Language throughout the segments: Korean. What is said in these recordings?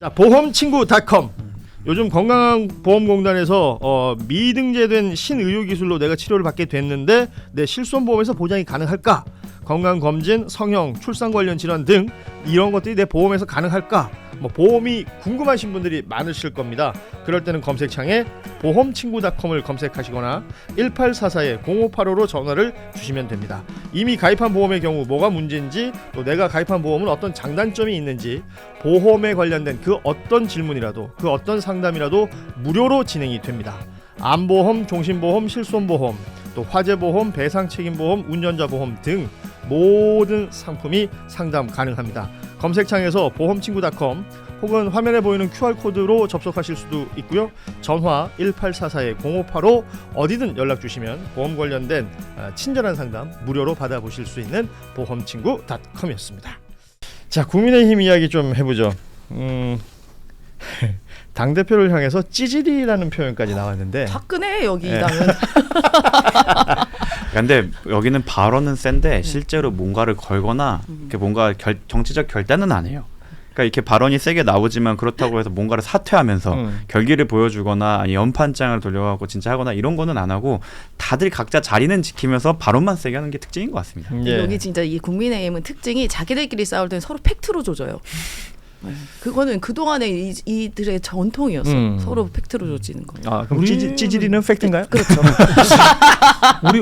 자, 보험친구닷컴. 요즘 건강보험공단에서 미등재된 신의료기술로 내가 치료를 받게 됐는데 내 실손보험에서 보장이 가능할까? 건강검진, 성형, 출산 관련 질환 등 이런 것들이 내 보험에서 가능할까? 보험이 궁금하신 분들이 많으실 겁니다. 그럴 때는 검색창에 보험친구닷컴을 검색하시거나 1844-0585로 전화를 주시면 됩니다. 이미 가입한 보험의 경우 뭐가 문제인지, 또 내가 가입한 보험은 어떤 장단점이 있는지, 보험에 관련된 그 어떤 질문이라도, 그 어떤 상담이라도 무료로 진행이 됩니다. 암보험, 종신보험, 실손보험, 또 화재보험, 배상책임보험, 운전자보험 등 모든 상품이 상담 가능합니다. 검색창에서 보험친구닷컴 혹은 화면에 보이는 QR코드로 접속하실 수도 있고요. 전화 1844-0585 어디든 연락 주시면 보험 관련된 친절한 상담 무료로 받아보실 수 있는 보험친구닷컴이었습니다. 자, 국민의힘 이야기 좀 해보죠. 당대표를 향해서 찌질이라는 표현까지 나왔는데 화끈해 여기 당은. 근데 여기는 발언은 센데 실제로 뭔가를 걸거나 이렇게 뭔가 정치적 결단은 안 해요. 그러니까 이렇게 발언이 세게 나오지만 그렇다고 해서 뭔가를 사퇴하면서 결기를 보여주거나 아니 연판장을 돌려가고 진짜 하거나 이런 거는 안 하고 다들 각자 자리는 지키면서 발언만 세게 하는 게 특징인 것 같습니다. 예. 여기 진짜 이 국민의힘은 특징이 자기들끼리 싸울 때는 서로 팩트로 조져요. 그거는 그동안의 이들의 전통이었어. 서로 팩트로 조지는 거. 아, 그럼 찌질이는 팩트인가요? 그렇죠.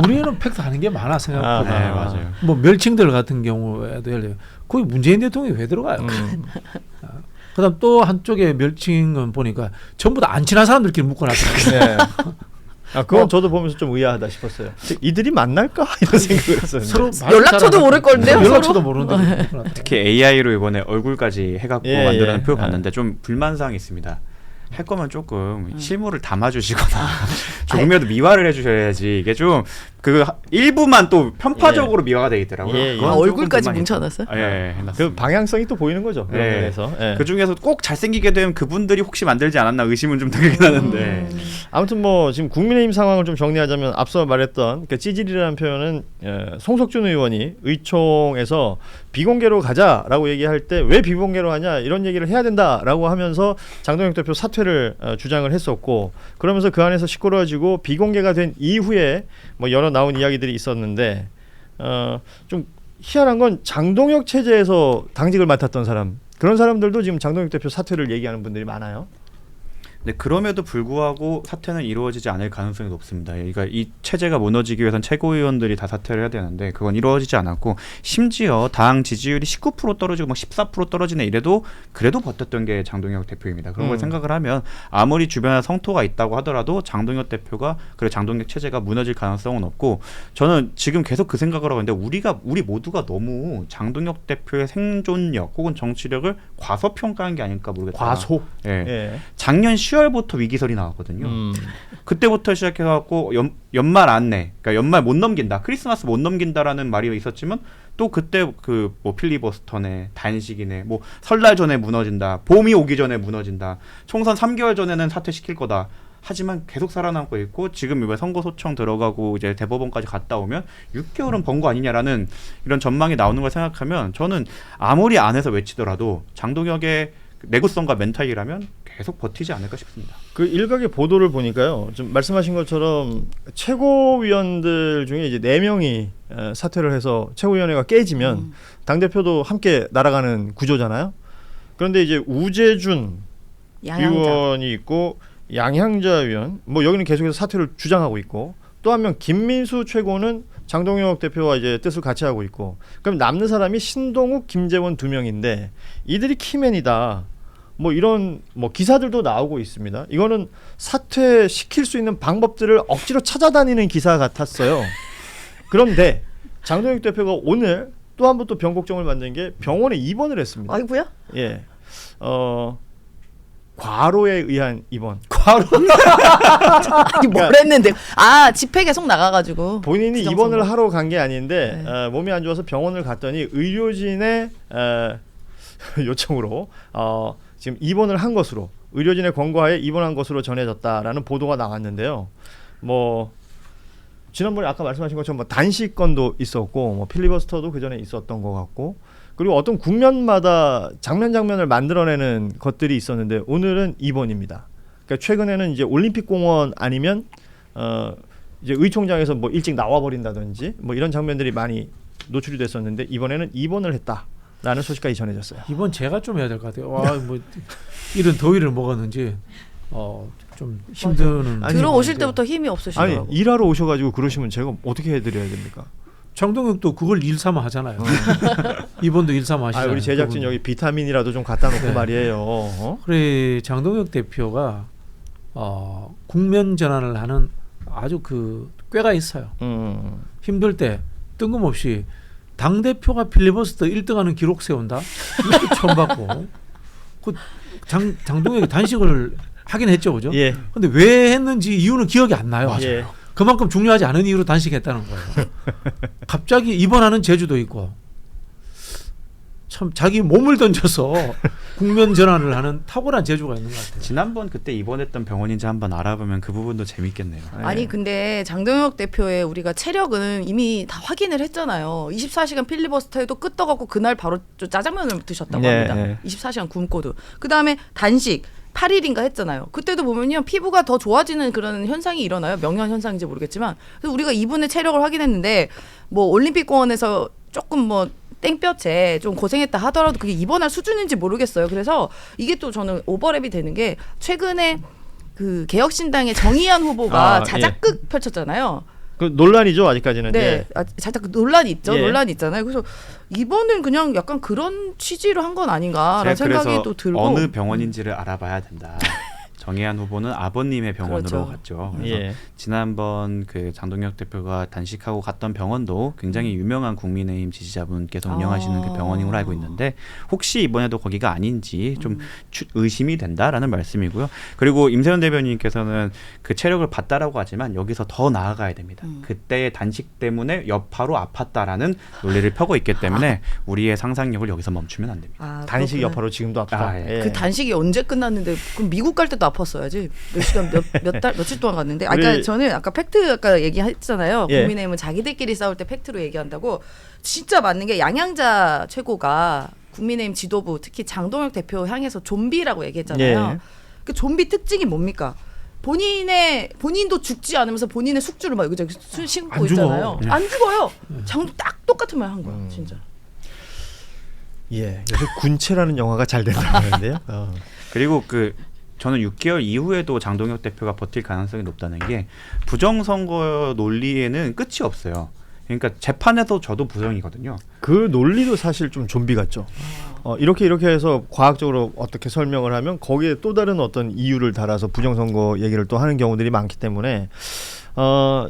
우리는 팩트 하는 게 많아 생각보다. 네, 맞아요. 뭐 멸칭들 같은 경우에도 예를 들어 거기 문재인 대통령이 왜 들어가요? 그다음 또 한쪽에 멸칭은 보니까 전부 다 안 친한 사람들끼리 묶어놨어요. 네. 그건 저도 보면서 좀 의아하다 싶었어요. 이들이 만날까? 이런 생각을 했었는데. 서로 연락처도 모를 건데요. 연락처도 서로? 모르는데. 특히 AI로 이번에 얼굴까지 해갖고 만들어낸 예. 표 봤는데 좀 불만사항이 있습니다. 할 거면 조금 실물을 담아주시거나 조금이라도 미화를 해주셔야지. 이게 좀 그 일부만 또 편파적으로 미화가 돼 있더라고요. 예. 얼굴까지 뭉쳐놨어요? 예, 그 방향성이 또 보이는 거죠. 그런 예. 면에서. 예. 그 중에서 꼭 잘생기게 되면 그분들이 혹시 만들지 않았나 의심은 좀 들긴 하는데. 아무튼 지금 국민의힘 상황을 좀 정리하자면 앞서 말했던 그 찌질이라는 표현은 송석준 의원이 의총에서 비공개로 가자라고 얘기할 때 왜 비공개로 하냐 이런 얘기를 해야 된다라고 하면서 장동혁 대표 사퇴를 주장을 했었고, 그러면서 그 안에서 시끄러워지고 비공개가 된 이후에 여러 나온 이야기들이 있었는데 좀 희한한 건 장동혁 체제에서 당직을 맡았던 사람, 그런 사람들도 지금 장동혁 대표 사퇴를 얘기하는 분들이 많아요. 근데 그럼에도 불구하고 사퇴는 이루어지지 않을 가능성이 높습니다. 그러니까 이 체제가 무너지기 위해선 최고위원들이 다 사퇴를 해야 되는데 그건 이루어지지 않았고, 심지어 당 지지율이 19% 떨어지고 14% 떨어지네 이래도 그래도 버텼던 게 장동혁 대표입니다. 그런 걸 생각을 하면 아무리 주변에 성토가 있다고 하더라도 장동혁 대표가, 그리고 장동혁 체제가 무너질 가능성은 없고, 저는 지금 계속 그 생각을 하고 있는데 우리 모두가 너무 장동혁 대표의 생존력 혹은 정치력을 과소평가한 게 아닐까 모르겠다. 과소. 예. 예. 작년 10월부터 위기설이 나왔거든요. 그때부터 시작해갖고 연말 안내, 그러니까 연말 못 넘긴다, 크리스마스 못 넘긴다라는 말이 있었지만 또 그때 필리버스터네, 단식이네, 설날 전에 무너진다, 봄이 오기 전에 무너진다, 총선 3개월 전에는 사퇴시킬 거다. 하지만 계속 살아남고 있고, 지금 이번 선거 소청 들어가고 이제 대법원까지 갔다 오면 6개월은 번 거 아니냐라는 이런 전망이 나오는 걸 생각하면 저는 아무리 안에서 외치더라도 장동혁의 내구성과 멘탈이라면 계속 버티지 않을까 싶습니다. 그 일각의 보도를 보니까요, 좀 말씀하신 것처럼 최고위원들 중에 이제 4명이 사퇴를 해서 최고위원회가 깨지면 당 대표도 함께 날아가는 구조잖아요. 그런데 이제 우재준 의원이 있고 양향자 의원, 여기는 계속해서 사퇴를 주장하고 있고, 또 한 명 김민수 최고는 장동혁 대표와 이제 뜻을 같이 하고 있고, 그럼 남는 사람이 신동욱, 김재원 2명인데 이들이 키맨이다. 이런 기사들도 나오고 있습니다. 이거는 사퇴시킬 수 있는 방법들을 억지로 찾아다니는 기사 같았어요. 그런데 장동혁 대표가 오늘 또 한 번 또 변곡점을 만든 게 병원에 입원을 했습니다. 아이고야? 예. 과로에 의한 입원. 과로. 아니 뭘 했는데? 집회 계속 나가가지고 본인이 부정선거. 입원을 하러 간 게 아닌데 몸이 안 좋아서 병원을 갔더니 의료진의 요청으로 지금 입원을 한 것으로, 의료진의 권고하에 입원한 것으로 전해졌다라는 보도가 나왔는데요. 지난번에 아까 말씀하신 것처럼 단식 건도 있었고 필리버스터도 그 전에 있었던 것 같고, 그리고 어떤 국면마다 장면을 만들어내는 것들이 있었는데 오늘은 2번입니다. 그러니까 최근에는 이제 올림픽공원 아니면 이제 의총장에서 뭐 일찍 나와버린다든지 뭐 이런 장면들이 많이 노출이 됐었는데 이번에는 2번을 했다라는 소식까지 전해졌어요. 이번 제가 좀 해야 될 것 같아요. 와, 뭐 이런 더위를 먹었는지 좀 힘드는. 아니, 들어오실 이제- 때부터 힘이 없으시더라고. 아니 일하러 오셔가지고 그러시면 제가 어떻게 해드려야 됩니까? 장동혁도 그걸 일삼아 하잖아요. 이번도 일삼아 하시잖아요. 우리 제작진 그분은. 여기 비타민이라도 좀 갖다 놓고 네. 말이에요. 어? 그래 장동혁 대표가 국면 전환을 하는 아주 그 꾀가 있어요. 힘들 때 뜬금없이 당 대표가 필리버스터 1등하는 기록 세운다. 이것도 처음 봤고, 그 장동혁이 단식을 하긴 했죠, 그죠? 예. 근데 왜 했는지 이유는 기억이 안 나요. 예. 그만큼 중요하지 않은 이유로 단식했다는 거예요. 갑자기 입원하는 제주도 있고, 참 자기 몸을 던져서 국면 전환을 하는 탁월한 재주가 있는 것 같아요. 지난번 그때 입원했던 병원인지 한번 알아보면 그 부분도 재밌겠네요. 아니 근데 장동혁 대표의 우리가 체력은 이미 다 확인을 했잖아요. 24시간 필리버스터에도 끄떡없고 그날 바로 좀 짜장면을 드셨다고 네, 합니다. 네. 24시간 굶고도. 그다음에 단식 8일인가 했잖아요. 그때도 보면요 피부가 더 좋아지는 그런 현상이 일어나요. 명현 현상인지 모르겠지만 그래서 우리가 이분의 체력을 확인했는데 뭐 올림픽 공원에서 조금 뭐 땡볕에 좀 고생했다 하더라도 그게 입원할 수준인지 모르겠어요. 그래서 이게 또 저는 오버랩이 되는 게 최근에 그 개혁신당의 정의연 후보가 자작극 펼쳤잖아요. 그 논란이죠 아직까지는. 네, 예. 자작극 논란이 있죠. 예. 논란이 있잖아요. 그래서 이번은 그냥 약간 그런 취지로 한 건 아닌가라는 제가 그래서 생각이 또 들고. 어느 병원인지를 알아봐야 된다. 정혜안 후보는 아버님의 병원으로 그렇죠. 갔죠. 그래서 예. 지난번 그 장동혁 대표가 단식하고 갔던 병원도 굉장히 유명한 국민의힘 지지자분께서 운영하시는 그 병원인 걸로 알고 있는데 혹시 이번에도 거기가 아닌지 좀 의심이 된다라는 말씀이고요. 그리고 임세현 대변인께서는 그 체력을 봤다라고 하지만 여기서 더 나아가야 됩니다. 그때의 단식 때문에 여파로 아팠다라는 논리를 펴고 있기 때문에 우리의 상상력을 여기서 멈추면 안 됩니다. 아, 단식 그렇구나. 여파로 지금도 아프다. 아, 예. 예. 그 단식이 언제 끝났는데 그럼 미국 갈 때도 아팠어야지 몇 시간 며칠 동안 갔는데 아까 우리- 저는 아까 팩트 아까 얘기했잖아요. 예. 국민의힘은 자기들끼리 싸울 때 팩트로 얘기한다고 진짜 맞는 게 양양자 최고가 국민의힘 지도부 특히 장동혁 대표 향해서 좀비라고 얘기했잖아요. 예. 그 좀비 특징이 뭡니까? 본인도 죽지 않으면서 본인의 숙주를 막 여기저기 신고 안 죽어. 있잖아요. 안 죽어요. 딱 똑같은 말 한 거야, 진짜. 예. 요새 군체라는 영화가 잘 된다고 하는데요. 그리고 그 저는 6개월 이후에도 장동혁 대표가 버틸 가능성이 높다는 게 부정선거 논리에는 끝이 없어요. 그러니까 재판에서 저도 부정이거든요. 그 논리도 사실 좀 좀비 같죠. 이렇게 해서 과학적으로 어떻게 설명을 하면 거기에 또 다른 어떤 이유를 달아서 부정선거 얘기를 또 하는 경우들이 많기 때문에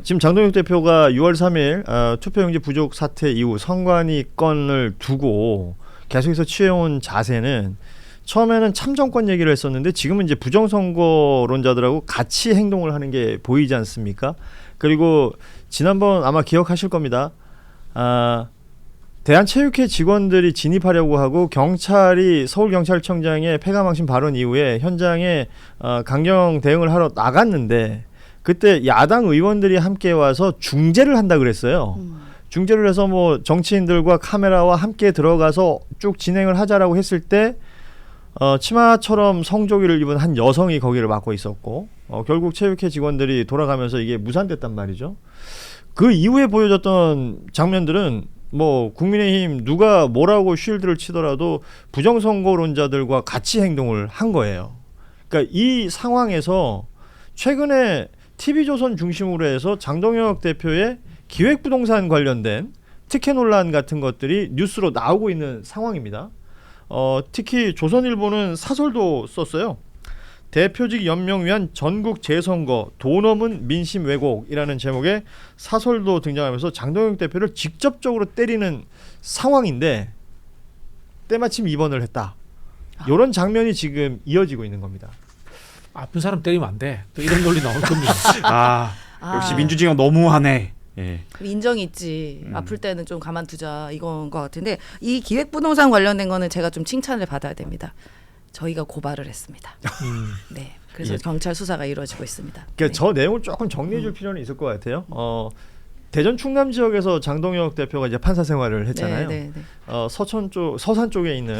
지금 장동혁 대표가 6월 3일 투표용지 부족 사태 이후 선관위 건을 두고 계속해서 취해온 자세는 처음에는 참정권 얘기를 했었는데 지금은 이제 부정선거론자들하고 같이 행동을 하는 게 보이지 않습니까? 그리고 지난번 아마 기억하실 겁니다. 대한체육회 직원들이 진입하려고 하고 경찰이 서울경찰청장의 폐가망신 발언 이후에 현장에 강경 대응을 하러 나갔는데 그때 야당 의원들이 함께 와서 중재를 한다 그랬어요. 중재를 해서 뭐 정치인들과 카메라와 함께 들어가서 쭉 진행을 하자라고 했을 때 치마처럼 성조기를 입은 한 여성이 거기를 맡고 있었고 결국 체육회 직원들이 돌아가면서 이게 무산됐단 말이죠. 그 이후에 보여줬던 장면들은 뭐 국민의힘 누가 뭐라고 쉴드를 치더라도 부정선거론자들과 같이 행동을 한 거예요. 그러니까 이 상황에서 최근에 TV조선 중심으로 해서 장동혁 대표의 기획부동산 관련된 특혜 논란 같은 것들이 뉴스로 나오고 있는 상황입니다. 특히 조선일보는 사설도 썼어요. 대표직 연명 위한 전국 재선거 돈 없는 민심 왜곡이라는 제목의 사설도 등장하면서 장동혁 대표를 직접적으로 때리는 상황인데 때마침 입원을 했다. 이런 장면이 지금 이어지고 있는 겁니다. 아픈 사람 때리면 안 돼. 또 이런 논리 나올 겁니다. 역시 민주진영 너무하네. 예. 인정이 있지. 아플 때는 좀 가만두자 이건 것 같은데 이 기획부동산 관련된 거는 제가 좀 칭찬을 받아야 됩니다. 저희가 고발을 했습니다. 네, 그래서 예. 경찰 수사가 이루어지고 있습니다. 그러니까 네. 저 내용을 조금 정리해 줄 필요는 있을 것 같아요. 대전 충남 지역에서 장동혁 대표가 이제 판사 생활을 했잖아요. 네, 네, 네. 서천 쪽 서산 쪽에 있는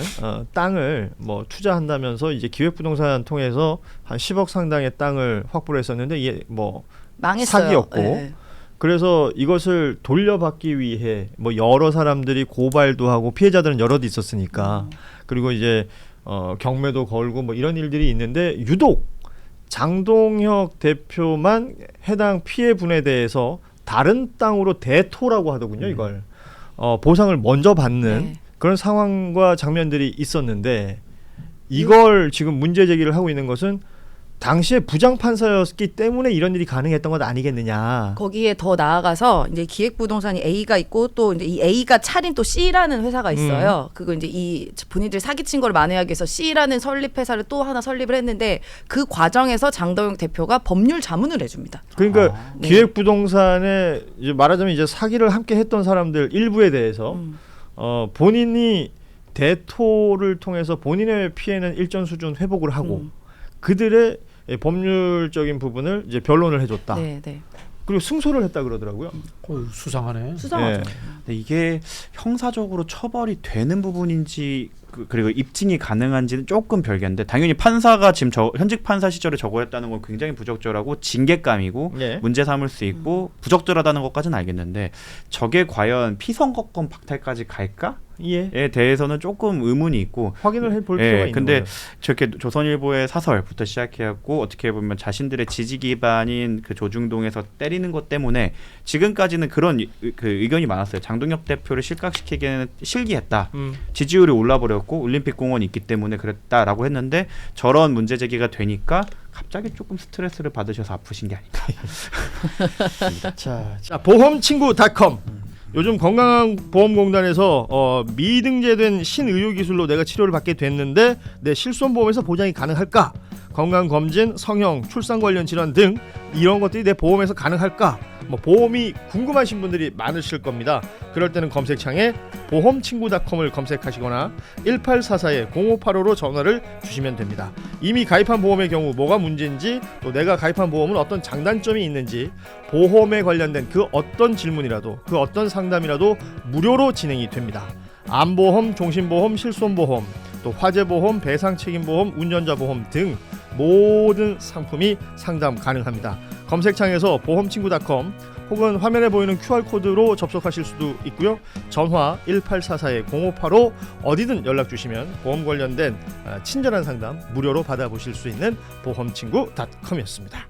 땅을 뭐 투자한다면서 이제 기획부동산 통해서 한 10억 상당의 땅을 확보를 했었는데 이게 뭐 망했어요. 사기였고 네. 그래서 이것을 돌려받기 위해 뭐 여러 사람들이 고발도 하고 피해자들은 여럿 있었으니까 그리고 이제 경매도 걸고 뭐 이런 일들이 있는데 유독 장동혁 대표만 해당 피해분에 대해서 다른 땅으로 대토라고 하더군요. 이걸 보상을 먼저 받는 네. 그런 상황과 장면들이 있었는데 이걸 지금 문제 제기를 하고 있는 것은 당시에 부장판사였기 때문에 이런 일이 가능했던 것 아니겠느냐. 거기에 더 나아가서 이제 기획부동산이 A가 있고 또 이제 이 A가 차린 또 C라는 회사가 있어요. 그거 이제 이 본인들이 사기친 걸 만회하기 위해서 C라는 설립 회사를 또 하나 설립을 했는데 그 과정에서 장동영 대표가 법률 자문을 해줍니다. 그러니까 네. 기획부동산에 이제 말하자면 이제 사기를 함께 했던 사람들 일부에 대해서 본인이 대토를 통해서 본인의 피해는 일정 수준 회복을 하고 그들의 법률적인 부분을 이제 변론을 해줬다. 네, 네. 그리고 승소를 했다 그러더라고요. 수상하네. 수상하죠. 예. 근데 이게 형사적으로 처벌이 되는 부분인지 그리고 입증이 가능한지는 조금 별개인데 당연히 판사가 지금 현직 판사 시절에 저거 했다는 건 굉장히 부적절하고 징계감이고 예. 문제 삼을 수 있고 부적절하다는 것까지는 알겠는데 저게 과연 피선거권 박탈까지 갈까? 예. 에 대해서는 조금 의문이 있고 확인을 해볼 필요가 있는 근데 거예요. 저렇게 조선일보의 사설부터 시작해갖고 어떻게 보면 자신들의 지지 기반인 그 조중동에서 때리는 것 때문에 지금까지는 그런 그 의견이 많았어요. 장동혁 대표를 실각시키기에는 실기했다. 지지율이 올라버렸고 올림픽공원이 있기 때문에 그랬다라고 했는데 저런 문제 제기가 되니까 갑자기 조금 스트레스를 받으셔서 아프신 게 아닌가. 자 보험친구닷컴 요즘 건강보험공단에서 미등재된 신의료기술로 내가 치료를 받게 됐는데 내 실손보험에서 보장이 가능할까? 건강검진, 성형, 출산 관련 질환 등 이런 것들이 내 보험에서 가능할까? 뭐 보험이 궁금하신 분들이 많으실 겁니다. 그럴 때는 검색창에 보험친구닷컴을 검색하시거나 1844-0585로 전화를 주시면 됩니다. 이미 가입한 보험의 경우 뭐가 문제인지 또 내가 가입한 보험은 어떤 장단점이 있는지 보험에 관련된 그 어떤 질문이라도 그 어떤 상담이라도 무료로 진행이 됩니다. 암보험, 종신보험, 실손보험, 또 화재보험, 배상책임보험, 운전자보험 등 모든 상품이 상담 가능합니다. 검색창에서 보험친구닷컴 혹은 화면에 보이는 QR코드로 접속하실 수도 있고요. 전화 1844-0585 어디든 연락 주시면 보험 관련된 친절한 상담 무료로 받아보실 수 있는 보험친구닷컴이었습니다.